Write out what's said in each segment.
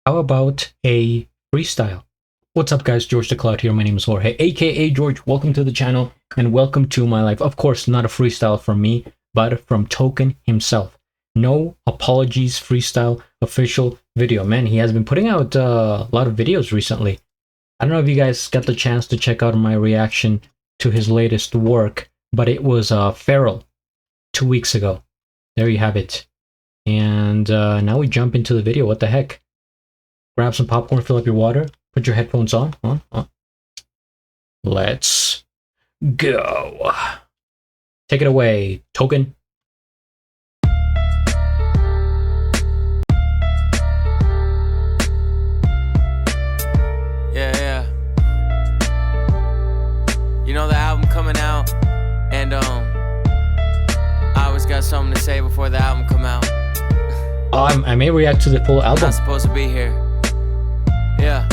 How about a freestyle? What's up, guys? GeorgeTheCloud here. My name is Jorge, aka George. Welcome to the channel and welcome to my life. Of course, not a freestyle from me, but from Token himself. No apologies freestyle official video. Man, he has been putting out a lot of videos recently. I don't know if you guys got the chance to check out my reaction to his latest work, but it was Feral 2 weeks ago. There you have it. And now we jump into the video. What the heck? Grab some popcorn, fill up your water, put your headphones on. Let's go. Take it away, Token. Yeah. You know the album coming out, and I always got something to say before the album come out. I may react to the full album. I'm not supposed to be here. Yeah.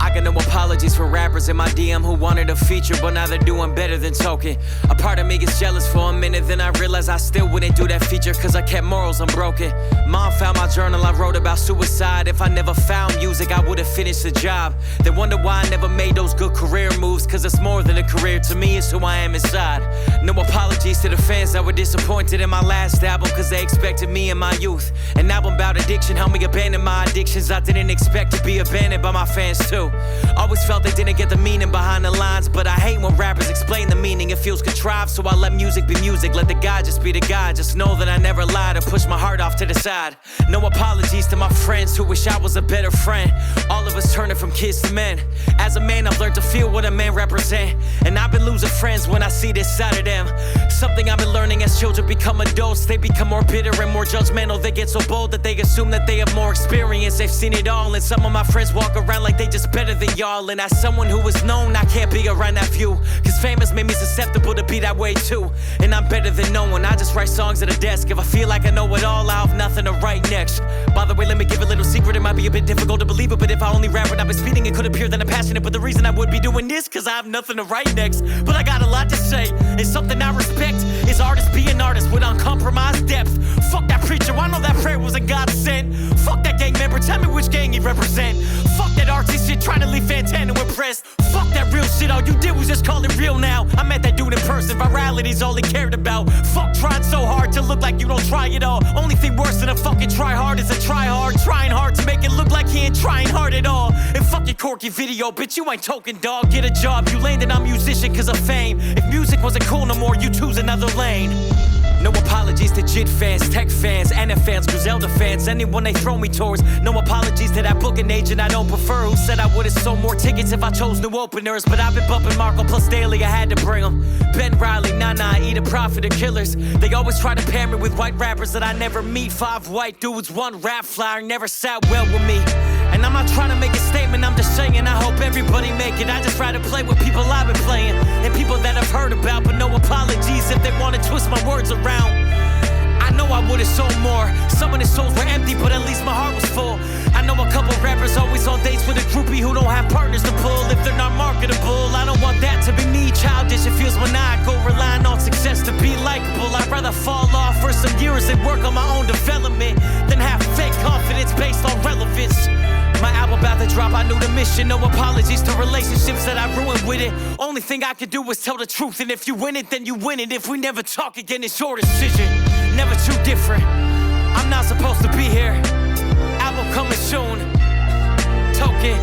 I got no apologies for rappers in my DM who wanted a feature, but now they're doing better than Token. A part of me gets jealous for a minute, then I realize I still wouldn't do that feature cause I kept morals unbroken. Mom found my journal, I wrote about suicide. If I never found music, I would've finished the job. They wonder why I never made those good career moves, cause it's more than a career to me, it's who I am inside. No apologies to the fans that were disappointed in my last album, cause they expected me in my youth. An album about addiction helped me abandon my addictions. I didn't expect to be abandoned by my fans too. Always felt they didn't get the meaning behind the lines, but I hate when rappers explain the meaning. It feels contrived, so I let music be music. Let the guy just be the guy. Just know that I never lied or push my heart off to the side. No apologies to my friends who wish I was a better friend. All of us turning from kids to men. As a man, I've learned to feel what a man represent, and I've been losing friends when I see this side of them. Something I've been learning as children become adults. They become more bitter and more judgmental. They get so bold that they assume that they have more experience. They've seen it all, and some of my friends walk around like they just better than y'all. And as someone who is known, I can't be around that view, cause fame has made me susceptible to be that way too. And I'm better than no one, I just write songs at a desk. If I feel like I know it all, I'll have nothing to write next. By the way, let me give a little secret. It might be a bit difficult to believe it, but if I only rap when I've been speeding, it could appear that I'm passionate. But the reason I would be doing this, cause I have nothing to write next. But I got a lot to say, and something I respect is artists being artists with uncompromised depth. Fuck that preacher, I know that prayer wasn't God sent. Fuck that gang member, tell me which gang he represent. Fuck that artist shit, trying to leave Fantana impressed. Fuck that real shit, all you did was just call it real now. I met that dude in person, virality's all he cared about. Fuck trying so hard to look like you don't try at all. Only thing worse than a fucking try hard is a try hard. Trying hard to make it look like he ain't trying hard at all. And fuck your corky video, bitch, you ain't Token, dog. Get a job, you landed on musician cause of fame. If music wasn't cool no more, you choose another lane. No apologies to JIT fans, tech fans, NF fans, Griselda fans, anyone they throw me towards. No apologies to that booking agent I don't prefer, who said I would've sold more tickets if I chose new openers. But I've been bumping Marco plus daily, I had to bring them. Ben Riley, Nana, Eat a Profit, or Killers. They always try to pair me with white rappers that I never meet. 5 white dudes, 1 rap flyer, never sat well with me. And I'm not trying to make a statement, I'm just saying I hope everybody make it. I just try to play with people I've been playing, and people that I've heard about, but no apologies if they want to twist my words around. I know I would've sold more. Some of the souls were empty, but at least my heart was full. I know a couple rappers always on dates with a groupie who don't have partners to pull if they're not marketable. I don't want that to be me, childish, it feels maniacal, relying on success to be likable. I'd rather fall off for some years and work on my own development than have fake confidence based on relevance. My album about to drop, I knew the mission. No apologies to relationships that I ruined with it. Only thing I could do is tell the truth, and if you win it, then you win it. If we never talk again, it's your decision. Never too different. I'm not supposed to be here. Album coming soon. Token,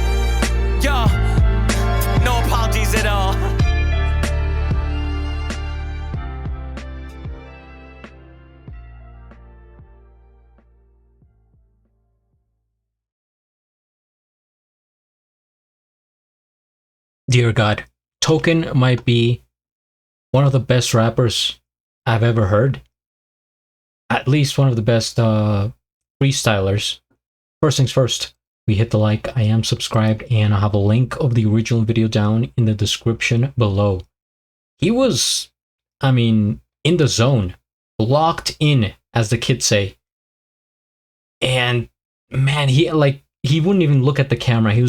y'all. No apologies at all. Dear God, Token might be one of the best rappers I've ever heard. At least one of the best freestylers. First things first, we hit the like, I am subscribed, and I'll have a link of the original video down in the description below. He was, in the zone, locked in, as the kids say. And man, he wouldn't even look at the camera. He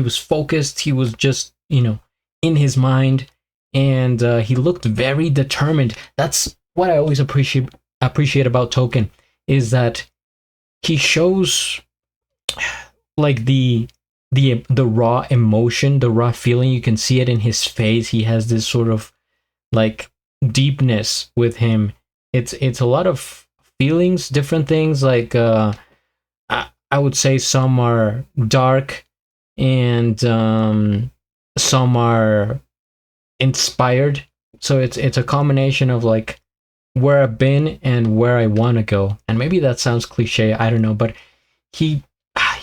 was focused. He was just, in his mind, and he looked very determined. That's what I always appreciate about Token, is that he shows like the raw emotion, the raw feeling. You can see it in his face. He has this sort of like deepness with him. It's a lot of feelings, different things. Like I would say some are dark, and some are inspired. So it's a combination of like where I've been and where I want to go. And maybe that sounds cliche, I don't know, but he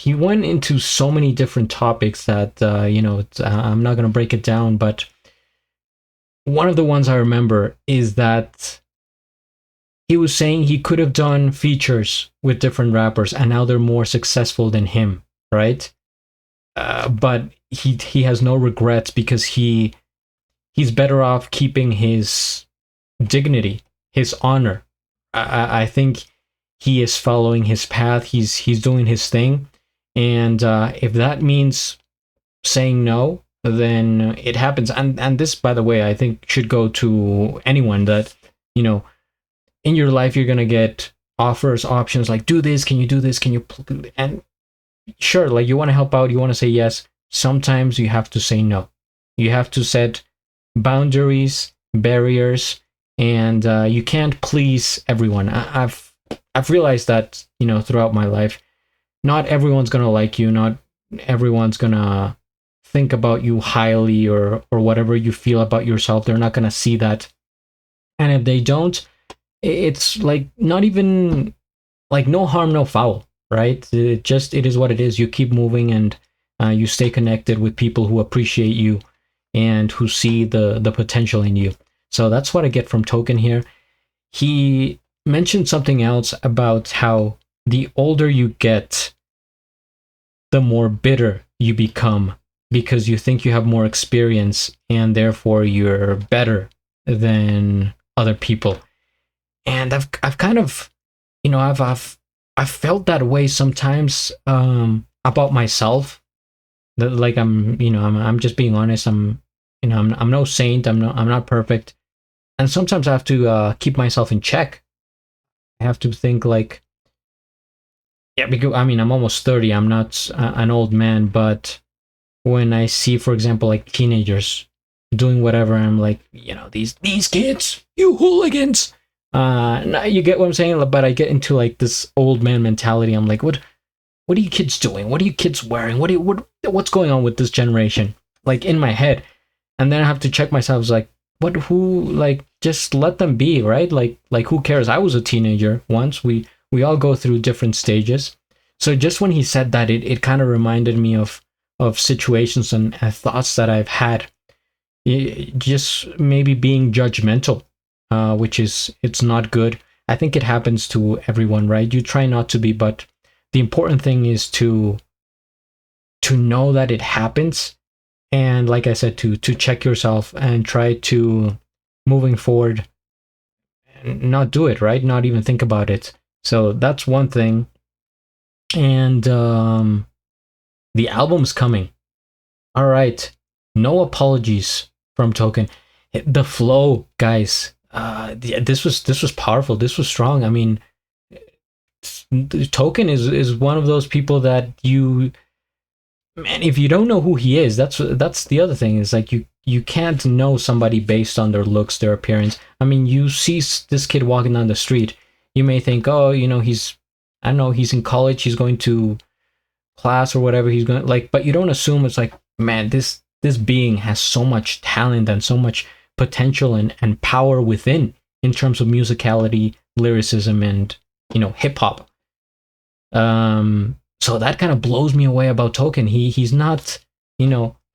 went into so many different topics that I'm not going to break it down, but one of the ones I remember is that he was saying he could have done features with different rappers and now they're more successful than him, right? But he has no regrets because he's better off keeping his dignity, his honor. I think he is following his path. He's doing his thing, and if that means saying no, then it happens. And this, by the way, I think should go to anyone that in your life you're gonna get offers, options like do this, can you do this, can you, and sure, like you want to help out, you want to say yes. Sometimes you have to say no. You have to set boundaries, barriers, and you can't please everyone. I've realized that throughout my life, not everyone's gonna like you, not everyone's gonna think about you highly or whatever you feel about yourself. They're not gonna see that, and if they don't, it's like not even like no harm, no foul, right? It is what it is. You keep moving, and you stay connected with people who appreciate you and who see the potential in you. So that's what I get from Token here. He mentioned something else about how the older you get, the more bitter you become because you think you have more experience and therefore you're better than other people. And I've kind of, I've felt that way sometimes about myself. That like I'm just being honest. I'm no saint. I'm not perfect, and sometimes I have to keep myself in check. I have to think like, yeah, because I'm almost 30. I'm not an old man, but when I see, for example, like teenagers doing whatever, I'm like, these kids, you hooligans. You get what I'm saying? But I get into like this old man mentality. I'm like, what are you kids doing? What are you kids wearing? What's going on with this generation? Like in my head. And then I have to check myself, like, just let them be, right? Like who cares? I was a teenager once. We all go through different stages. So just when he said that, it kind of reminded me of situations and thoughts that I've had. Just maybe being judgmental, which it's not good. I think it happens to everyone, right? You try not to be, but the important thing is to know that it happens, and like I said, to check yourself and try to, moving forward, not do it, right? Not even think about it. So that's one thing. And the album's coming. All right, no apologies from Token. The flow, guys. This was powerful. This was strong. I mean, Token is one of those people that man, if you don't know who he is, that's the other thing, is like you can't know somebody based on their looks, their appearance. I mean, you see this kid walking down the street, you may think, oh, he's in college, he's going to class or whatever, he's going like, but you don't assume it's like, man, this being has so much talent and so much potential and power within, in terms of musicality, lyricism, and hip hop. So that kind of blows me away about Token. He's not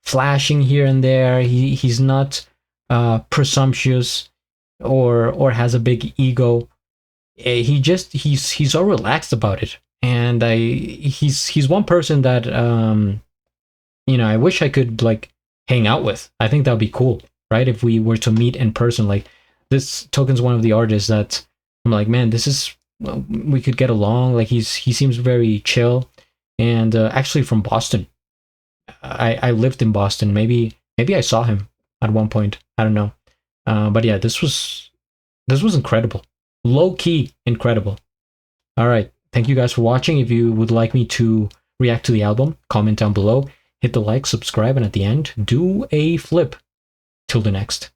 flashing here and there. He's not presumptuous or has a big ego. He's so relaxed about it, and he's one person that I wish I could like hang out with. I think that would be cool, right? If we were to meet in person. Like, this Token's one of the artists that I'm like, man, we could get along. Like, he seems very chill, and actually from Boston. I lived in Boston. Maybe I saw him at one point. I don't know. But yeah, this was incredible. Low key incredible. All right, thank you guys for watching. If you would like me to react to the album, comment down below, hit the like, subscribe, and at the end, do a flip. Till the next.